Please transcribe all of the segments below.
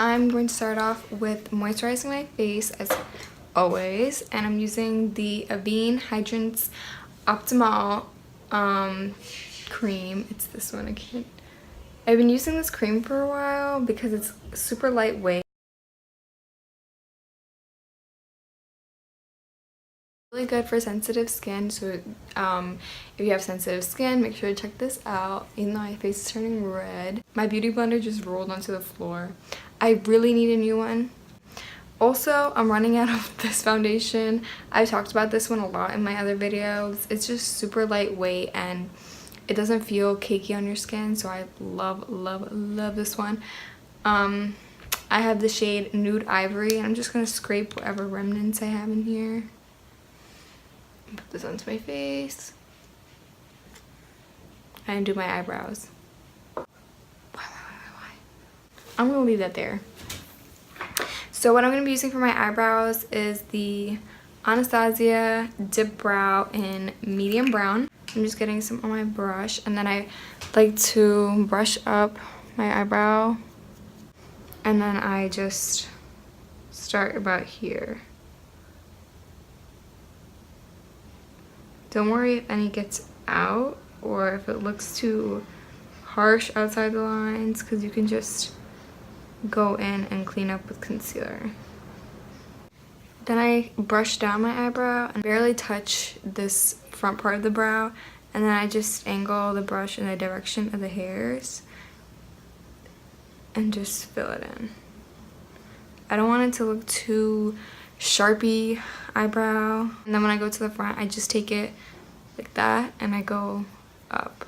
I'm going to start off with moisturizing my face as always, and I'm using the Avene Hydrants Optimal cream. It's this one. I've been using this cream for a while because it's super lightweight. Really good for sensitive skin, so if you have sensitive skin, make sure to check this out. Even though my face is turning red, my beauty blender just rolled onto the floor. I really need a new one. Also, I'm running out of this foundation. I talked about this one a lot in my other videos. It's just super lightweight and it doesn't feel cakey on your skin, so I love this one. I have the shade Nude Ivory, and I'm just gonna scrape whatever remnants I have in here. Put this onto my face and do my eyebrows. Why? I'm gonna leave that there. So what I'm gonna be using for my eyebrows is the Anastasia Dip Brow in medium brown. I'm just getting some on my brush, and then I like to brush up my eyebrow, and then I just start about here. Don't worry if any gets out or if it looks too harsh outside the lines, because you can just go in and clean up with concealer. Then I brush down my eyebrow and barely touch this front part of the brow, and then I just angle the brush in the direction of the hairs and just fill it in. I don't want it to look too Sharpie eyebrow, and then when I go to the front, I just take it like that and I go up.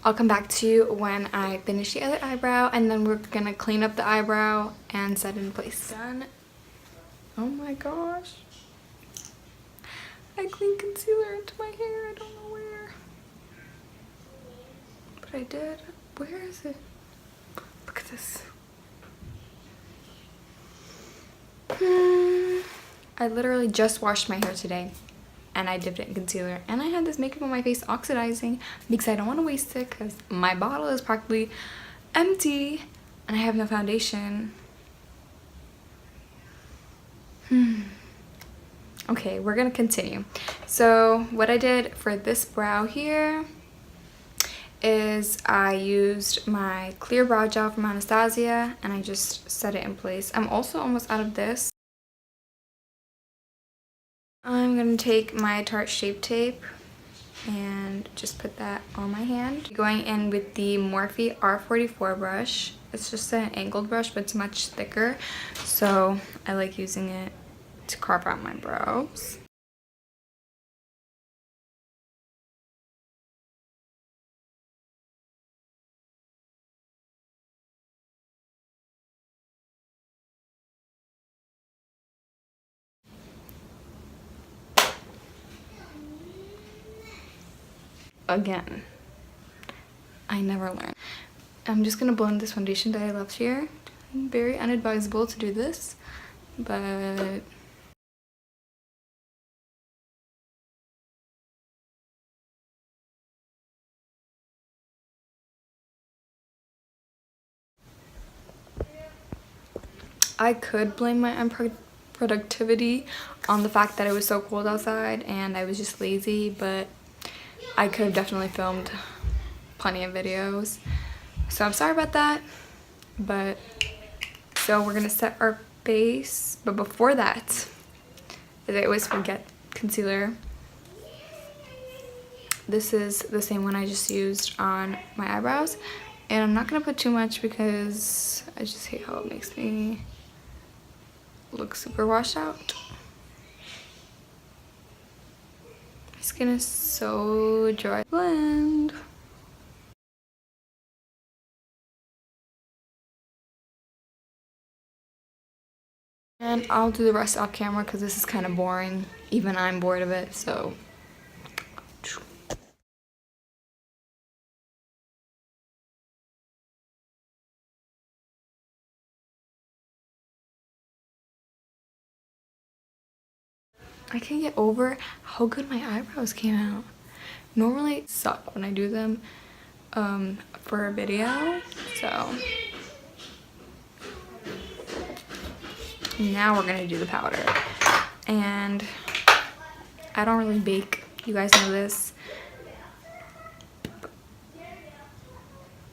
I'll come back to you when I finish the other eyebrow, and then we're gonna clean up the eyebrow and set it in place. Done. Oh my gosh, I cleaned concealer into my hair. I don't know where, but I did. Where is it? Look at this. I literally just washed my hair today and I dipped it in concealer, and I had this makeup on my face oxidizing because I don't want to waste it because my bottle is practically empty and I have no foundation. Okay, we're gonna continue. So what I did for this brow here is I used my clear brow gel from Anastasia and I just set it in place. I'm also almost out of this. I'm gonna take my Tarte Shape Tape and just put that on my hand. Going in with the Morphe R44 brush. It's just an angled brush, but it's much thicker, so I like using it to carve out my brows. Again, I never learn. I'm just gonna blend this foundation that I left here. Very unadvisable to do this, but I could blame my unproductivity on the fact that it was so cold outside and I was just lazy, but I could have definitely filmed plenty of videos. So I'm sorry about that. But so we're gonna set our base, but before that, as I always forget, concealer. This is the same one I just used on my eyebrows, and I'm not gonna put too much because I just hate how it makes me look super washed out. My skin is so dry. Blend. And I'll do the rest off camera because this is kind of boring. Even I'm bored of it, so. I can't get over how good my eyebrows came out. Normally it sucks when I do them for a video, so Now we're gonna do the powder. And I don't really bake, you guys know this.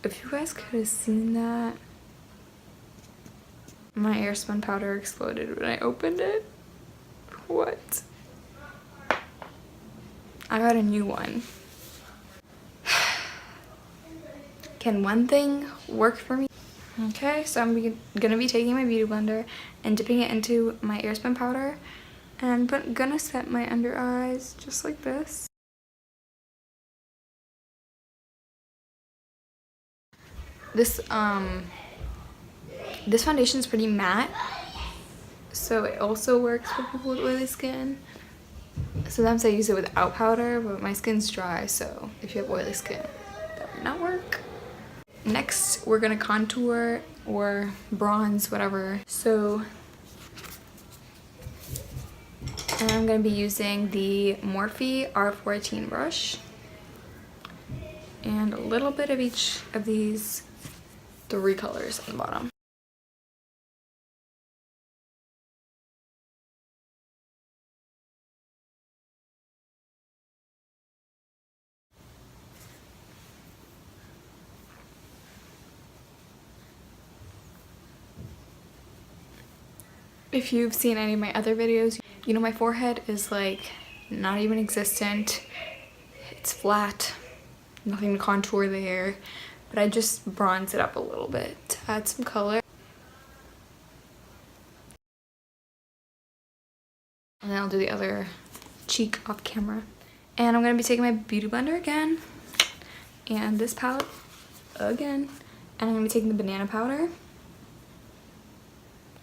If you guys could have seen that, my airspun powder exploded when I opened it. What? I got a new one. Can one thing work for me? Okay, so I'm gonna be taking my beauty blender and dipping it into my airspun powder, and I'm gonna set my under eyes just like this. This foundation is pretty matte, so it also works for people with oily skin. Sometimes I use it without powder, but my skin's dry, so if you have oily skin, that would not work. Next, we're gonna contour or bronze, whatever. So, and I'm gonna be using the Morphe R14 brush and a little bit of each of these 3 colors on the bottom. If you've seen any of my other videos, you know my forehead is like not even existent. It's flat, nothing to contour there, but I just bronze it up a little bit to add some color. And then I'll do the other cheek off camera. And I'm gonna be taking my beauty blender again and this palette again, and I'm gonna be taking the banana powder,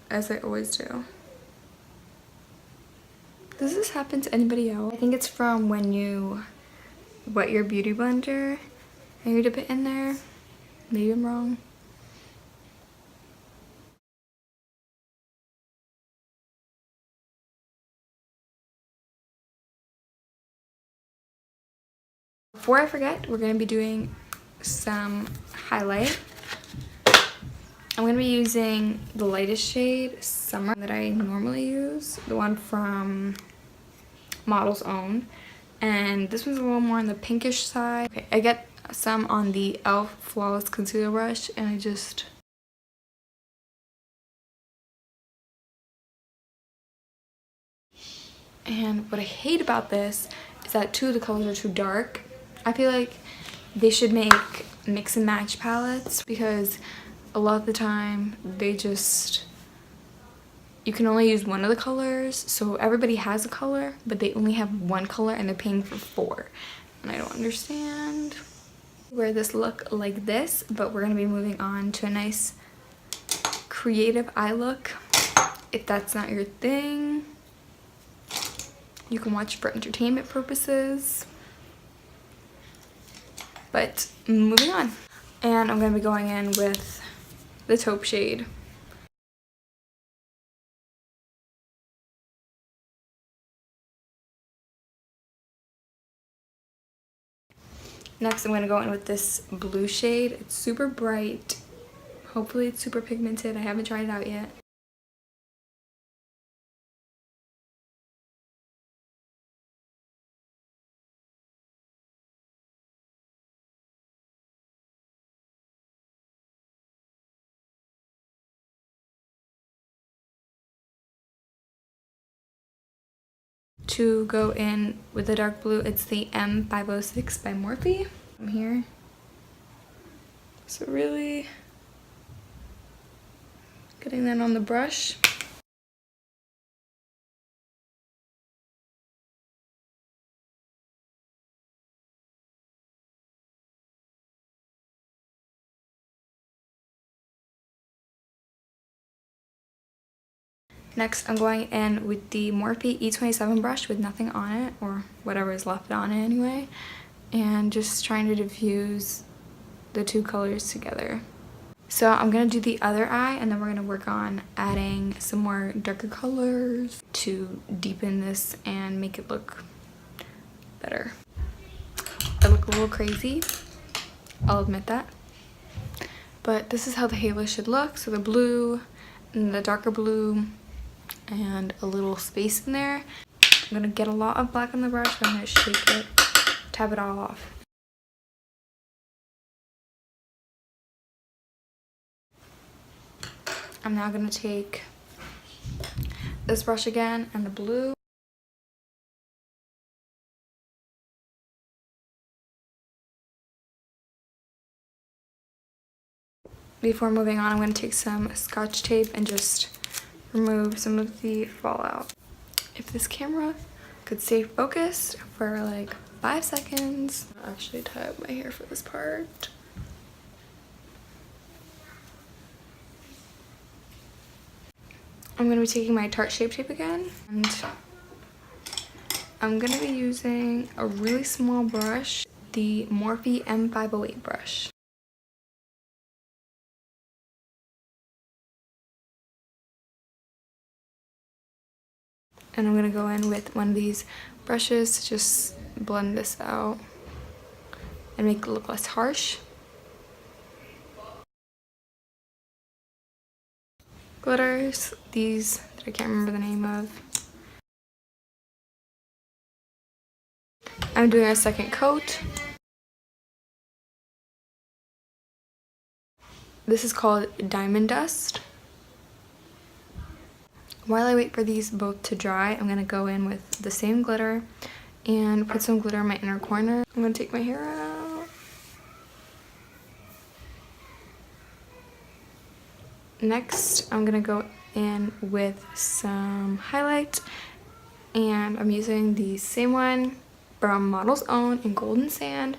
as I always do. Does this happen to anybody else? I think it's from when you wet your beauty blender and you dip it in there. Maybe I'm wrong. Before I forget, we're gonna be doing some highlight. I'm gonna be using the lightest shade, Summer, that I normally use, the one from Model's Own, and this one's a little more on the pinkish side. Okay, I get some on the e.l.f. Flawless Concealer Brush, and I just... And what I hate about this is that 2 of the colors are too dark. I feel like they should make mix and match palettes, because a lot of the time they just, you can only use one of the colors, so everybody has a color but they only have one color and they're paying for 4, and I don't understand. Wear this look like this, but we're gonna be moving on to a nice creative eye look. If that's not your thing, you can watch for entertainment purposes. But moving on, and I'm gonna be going in with the taupe shade. Next, I'm gonna go in with this blue shade. It's super bright. Hopefully it's super pigmented. I haven't tried it out yet. To go in with the dark blue, it's the M506 by Morphe. I'm here. So really getting that on the brush. Next, I'm going in with the Morphe E27 brush with nothing on it, or whatever is left on it anyway, and just trying to diffuse the 2 colors together. So I'm going to do the other eye, and then we're going to work on adding some more darker colors to deepen this and make it look better. I look a little crazy, I'll admit that. But this is how the halo should look. So the blue and the darker blue and a little space in there. I'm gonna get a lot of black on the brush, so I'm gonna shake it, tap it all off. I'm now gonna take this brush again and the blue. Before moving on, I'm going to take some Scotch tape and just remove some of the fallout. If this camera could stay focused for like 5 seconds. I'll actually tie up my hair for this part. I'm going to be taking my Tarte Shape Tape again, and I'm going to be using a really small brush, the Morphe M508 brush. And I'm going to go in with one of these brushes to just blend this out and make it look less harsh. Glitters, these that I can't remember the name of. I'm doing a second coat. This is called Diamond Dust. While I wait for these both to dry, I'm going to go in with the same glitter and put some glitter in my inner corner. I'm going to take my hair out. Next, I'm going to go in with some highlight, and I'm using the same one from Model's Own in Golden Sand,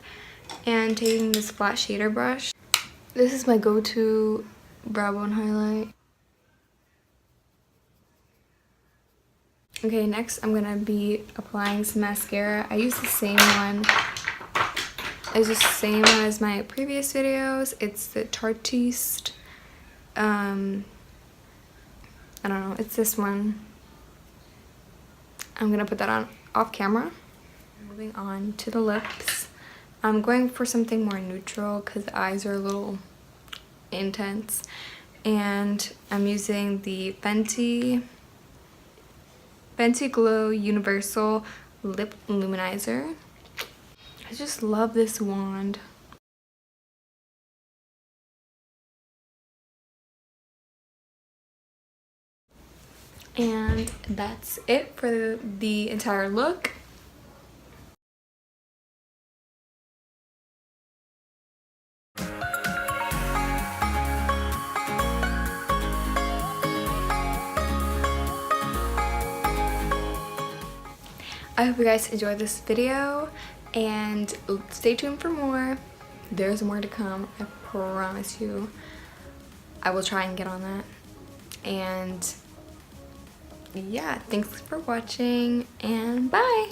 and taking this flat shader brush. This is my go-to brow bone highlight. Okay, next I'm gonna be applying some mascara. I use the same one. It's the same one as my previous videos. It's the Tartiste. I don't know. It's this one. I'm gonna put that on off camera. Moving on to the lips. I'm going for something more neutral because the eyes are a little intense, and I'm using the Fenty Glow Universal Lip Luminizer. I just love this wand. And that's it for the entire look. I hope you guys enjoyed this video, and stay tuned for more. There's more to come, I promise you. I will try and get on that. And yeah, thanks for watching, and bye!